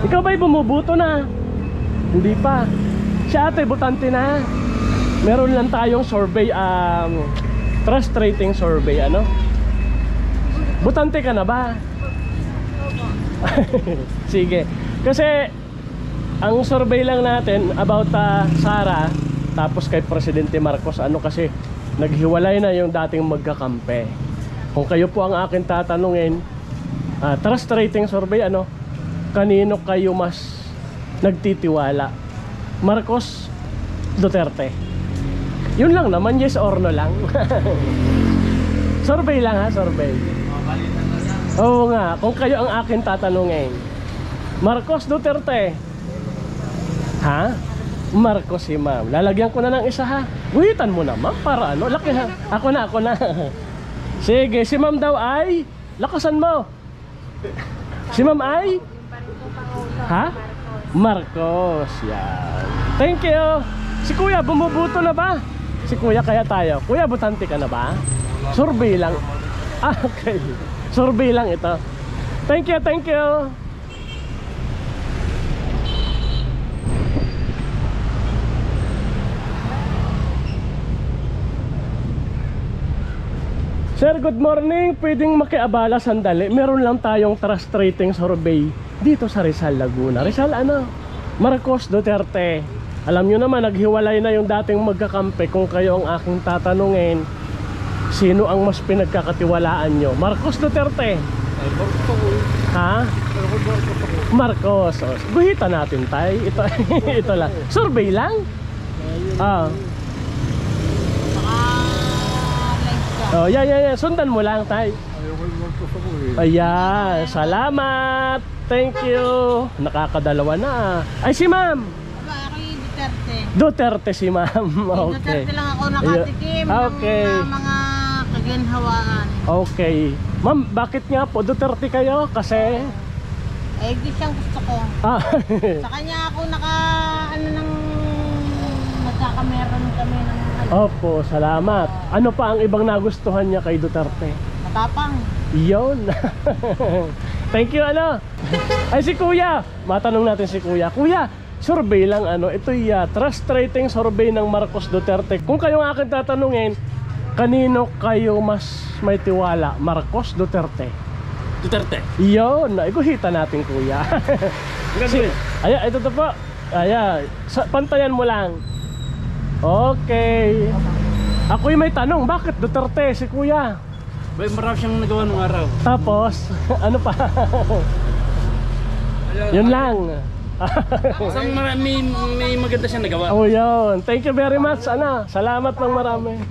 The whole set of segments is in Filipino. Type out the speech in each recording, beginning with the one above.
Ikaw ba'y bumubuto na? Hindi pa. Si ate, butante na. Meron lang tayong survey, trust rating survey, ano? Butante ka na ba? Sige. Kasi ang survey lang natin about Sara, tapos kay Presidente Marcos, ano kasi naghiwalay na yung dating magkakampe. Kung kayo po ang akin tatanungin, trust rating survey, ano? Kanino kayo mas nagtitiwala? Marcos, Duterte? Yun lang naman, yes or no lang. Survey lang ha, survey. Oo nga, kung kayo ang akin tatanungin, Marcos, Duterte? Ha? Marcos si ma'am. Lalagyan ko na ng isa ha. Guhitan mo na ma'am, para ano, laki ha. Ako na. Sige, si ma'am daw ay, lakasan mo. Si ma'am ay? Ha? Marcos, yan. Thank you. Si kuya, bumubuto na ba? Si kuya, kaya tayo. Kuya, butante ka na ba? Survey lang. Okay. Survey lang ito. Thank you, thank you. Sir, good morning. Pwedeng makiabala sandali. Meron lang tayong trust rating survey dito sa Rizal, Laguna. Rizal ano? Marcos, Duterte. Alam nyo naman, naghiwalay na yung dating magkakampi. Kung kayo ang aking tatanungin, sino ang mas pinagkakatiwalaan nyo? Marcos, Duterte? Ha? Marcos. Oh, guhitan natin tayo. Ito lang. Survey lang? Oh, yeah. Sundan mo lang, tay. Ayan, salamat. Thank you. Nakakadalawa na. Ay, si ma'am. Aba, ako yung Duterte. Duterte si ma'am. Okay. Duterte lang ako nakatikim okay. ng mga kaginhawaan. Okay. Ma'am, bakit nga po Duterte kayo? Kasi Di siyang gusto ko. Sa kanya ako nagkakameron kami ng Opo, salamat. Ano pa ang ibang nagustuhan niya kay Duterte? matapang. Iyon. Thank you, ano. Ay, si kuya. Matanong natin si kuya. Kuya, survey lang, ano. Ito trust rating survey ng Marcos, Duterte. Kung kayo ang akin tatanungin, kanino kayo mas may tiwala? Marcos, Duterte? Duterte. Iyon. Iguhitan natin, kuya. Ayan, ito po. Ayan. Pantayan mo lang. Okay. Ako'y may tanong, bakit Duterte si kuya? Marami siyang nagawa nung araw. Tapos, ano pa? Yun lang. Isang may maganda siyang nagawa. Oh, yun. Thank you very much. Ana, salamat ng marami.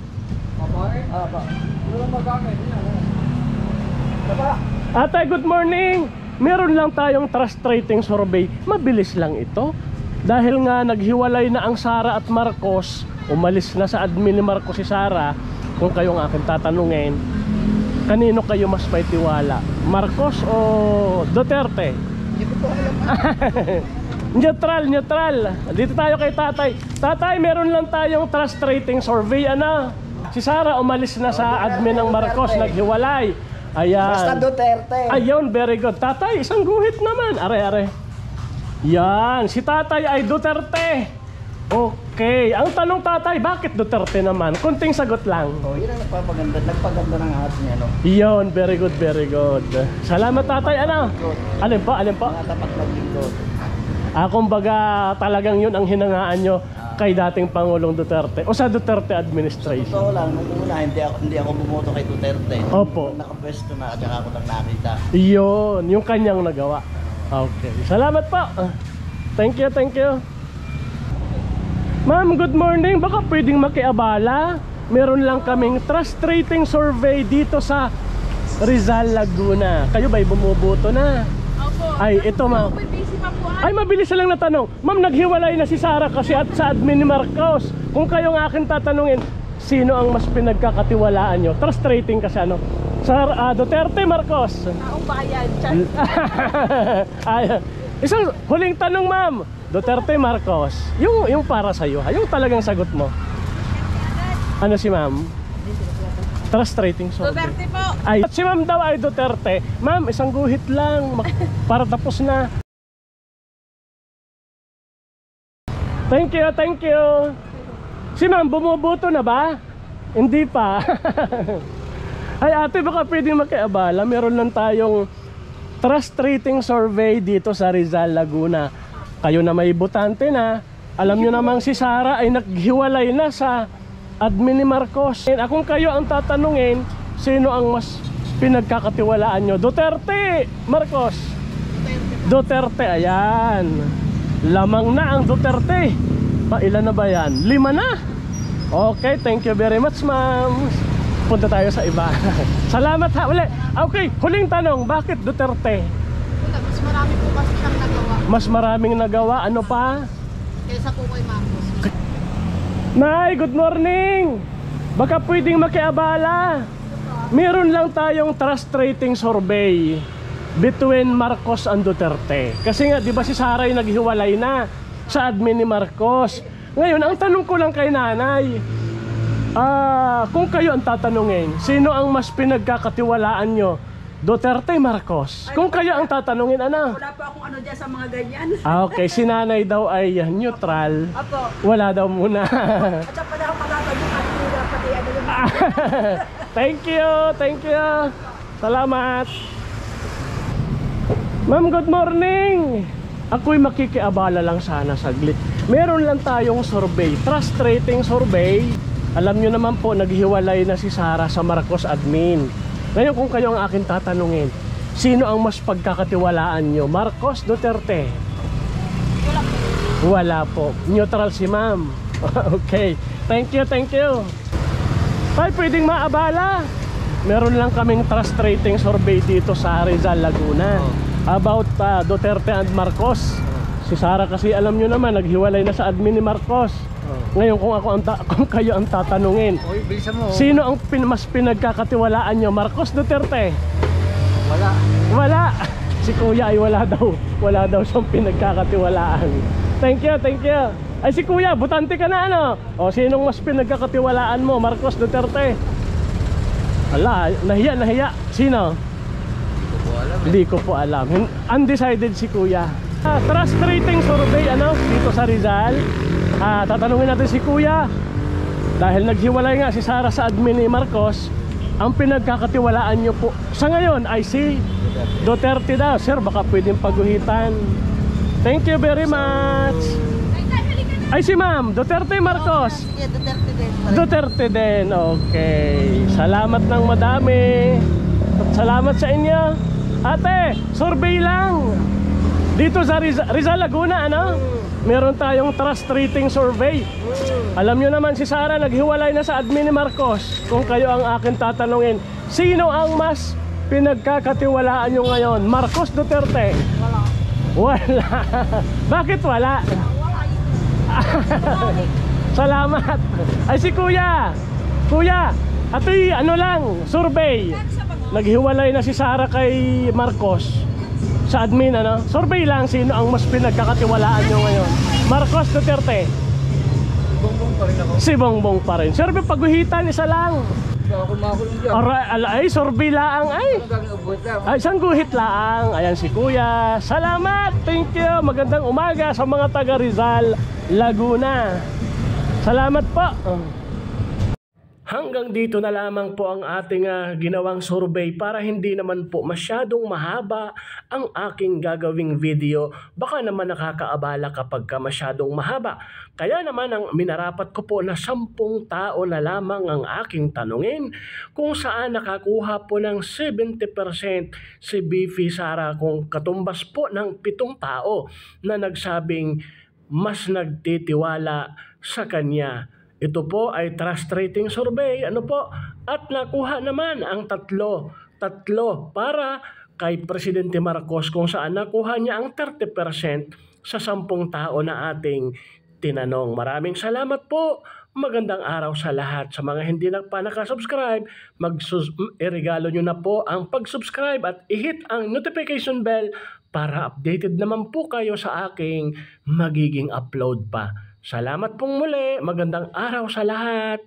Ate, good morning. Meron lang tayong trust rating survey. Mabilis lang ito. Dahil nga naghiwalay na ang Sara at Marcos, umalis na sa admin ni Marcos si Sara. Kung kayong akin tatanungin, kanino kayo mas may tiwala? Marcos o Duterte? Hindi ko po alam. Neutral. Dito tayo kay tatay. Tatay, meron lang tayong trust rating survey. Ano? Si Sara umalis na sa admin ng Marcos, naghiwalay. Ayan. Basta Duterte. Ayun, very good. Tatay, isang guhit naman. Are. Yan, si tatay ay Duterte. Okay, ang tanong tatay, bakit Duterte naman? Kunting sagot lang. Oh, yun ang nagpaganda ng heart niya, no? Iyon, very good. Salamat tatay, ano? Alin po? Mga tapat na lingkod. Kumbaga talagang yun ang hinangaan nyo kay dating Pangulong Duterte o sa Duterte administration. Totoo lang, nung una, hindi ako bumoto kay Duterte. Opo. Nakapwesto na, tsaka ako lang nakita. Iyon, yung kanyang nagawa. Okay, salamat po. Thank you. Ma'am, good morning. Baka pwedeng makiabala. Meron lang kaming trust rating survey dito sa Rizal, Laguna. Kayo ba'y bumuboto na? Opo. Ay, ito ma'am. Ay, mabilis lang na tanong. Ma'am, naghiwalay na si Sara kasi at sa admin ni Marcos. Kung kayo ang akin tatanungin, sino ang mas pinagkakatiwalaan nyo? Trust rating kasi ano? Sir, Duterte, Marcos? Taong bayan. Ay, isang huling tanong, ma'am. Duterte, Marcos? Yung para sa'yo, yung talagang sagot mo. Ano si ma'am? Trust rating survey. Duterte po. Ay, at si ma'am daw ay Duterte. Ma'am, isang guhit lang para tapos na. Thank you, thank you. Si ma'am, bumubuto na ba? Hindi pa. Ay ate, baka pwedeng makiabala. Meron lang tayong trust rating survey dito sa Rizal, Laguna. Kayo na may butante na. Alam nyo namang si Sara ay naghiwalay na sa admin ni Marcos. Kung kayo ang tatanungin, sino ang mas pinagkakatiwalaan nyo? Duterte, Marcos. Duterte, ayan. Lamang na ang Duterte. Ilan na ba yan? 5 na. Okay, thank you very much, ma'am. Punta tayo sa iba. Salamat ha. Uli. Okay, huling tanong, bakit Duterte? Wala, mas marami po kasi siyang nagawa. Mas maraming nagawa, ano pa? Kaysa po kay Marcos. Nay, good morning. Baka pwedeng makiabala. Meron lang tayong trust rating survey between Marcos and Duterte. Kasi nga, di ba si Sara ay naghiwalay na sa admin ni Marcos. Ngayon, ang tanong ko lang kay nanay, kung kayo ang tatanungin, sino ang mas pinagkakatiwalaan nyo? Duterte, Marcos? Kung kayo ang tatanungin, ano? Wala pa akong ano dyan sa mga ganyan. Okay, si nanay daw ay neutral. Apo. Wala daw muna. At saka pala ako magkakaroon at hindi dapat ano yung Thank you, thank you. Salamat. Ma'am, good morning. Ako'y makikiabala lang sana saglit. Meron lang tayong survey, trust rating survey. Alam nyo naman po, naghiwalay na si Sara sa Marcos admin. Ngayon kung kayo ang akin tatanungin, sino ang mas pagkakatiwalaan nyo? Marcos, Duterte? Wala po. Neutral si ma'am. Okay. Thank you, thank you. Ay, pwedeng maabala. Meron lang kaming trust rating survey dito sa Rizal, Laguna. About Duterte and Marcos. Si Sara kasi alam nyo naman, naghiwalay na sa admin ni Marcos. Ngayon kung kayo ang tatanungin, sino ang mas pinagkakatiwalaan nyo? Marcos, Duterte? Wala. Si kuya ay wala daw siyang pinagkakatiwalaan. Thank you, thank you. Ay si kuya, butante ka na ano? O sinong mas pinagkakatiwalaan mo? Marcos, Duterte? Ala, nahiya. Sino? Hindi ko po alam. Undecided si kuya. Trust rating survey dito sa Rizal. Tatanungin natin si kuya. Dahil naghiwalay nga si Sara sa admin ni Marcos, ang pinagkakatiwalaan nyo po sa ngayon ay si Duterte daw. Sir, baka pwedeng paguhitan. Thank you very much. Ay si ma'am, Duterte, Marcos? Sige, Duterte din. Duterte din, okay. Salamat ng madami. Salamat sa inyo. Ate, survey lang. Dito sa Rizal, Laguna, meron tayong trust rating survey. Alam nyo naman si Sara naghiwalay na sa admin ni Marcos. Kung kayo ang akin tatanungin, sino ang mas pinagkakatiwalaan nyo ngayon? Marcos, Duterte? Wala. Bakit wala? Salamat. Ay si kuya, ato'y survey. Naghiwalay na si Sara kay Marcos sa admin, survey lang, sino ang mas pinagkakatiwalaan nyo ngayon? Marcos, Duterte? Bongbong pa rin ako. Si Bongbong pa rin. Survey paguhitan, isa lang. Ako makulong dyan. Ay, survey lang. Ay, isang guhit lang. Ayan si kuya. Salamat, thank you. Magandang umaga sa mga taga Rizal, Laguna. Salamat po. Hanggang dito na lamang po ang ating ginawang survey para hindi naman po masyadong mahaba ang aking gagawing video. Baka naman nakakaabala kapag masyadong mahaba. Kaya naman ang minarapat ko po na 10 tao na lamang ang aking tanungin, kung saan nakakuha po ng 70% si Bifi Sara, kung katumbas po ng 7 tao na nagsabing mas nagtitiwala sa kanya. Ito po ay trust rating survey, at nakuha naman ang tatlo para kay Presidente Marcos, kung saan nakuha niya ang 30% sa 10 tao na ating tinanong. Maraming salamat po. Magandang araw sa lahat. Sa mga hindi pa nakasubscribe, iregalo nyo na po ang pag-subscribe at i-hit ang notification bell para updated naman po kayo sa aking magiging upload pa. Salamat pong muli. Magandang araw sa lahat.